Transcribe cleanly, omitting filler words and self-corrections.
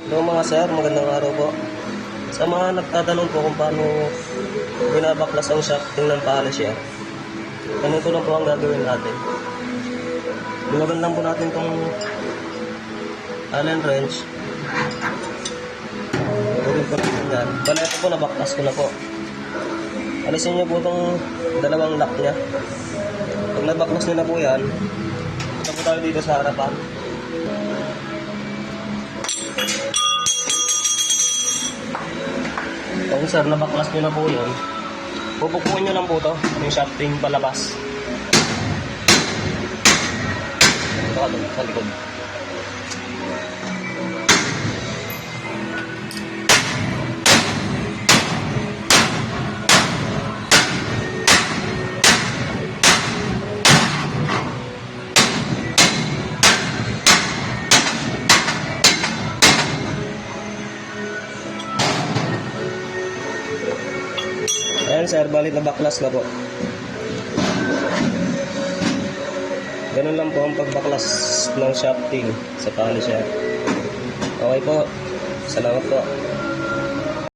Hello mga sir, magandang araw po. Sa mga nagtatanong po kung paano binabaklas ang shafting ng polisher, ganito lang po ang gagawin natin. Bilaban lang po natin itong Allen wrench. Pagawin po natin yan. Bala ito po, nabaklas ko na po. Alisin niyo po itong dalawang lock niya. Pag nabaklas niyo na po yan, ito po tayo dito sa harapan. Kung sir, nabaklas nyo na po yun, pupukuin nyo lang po ito, yung shafting palabas. Ito ka doon, sa likod. Ayan sir, balit na baklas na po. Ganun lang po ang pagbaklas ng shafting sa polisher. Okay po, salamat po.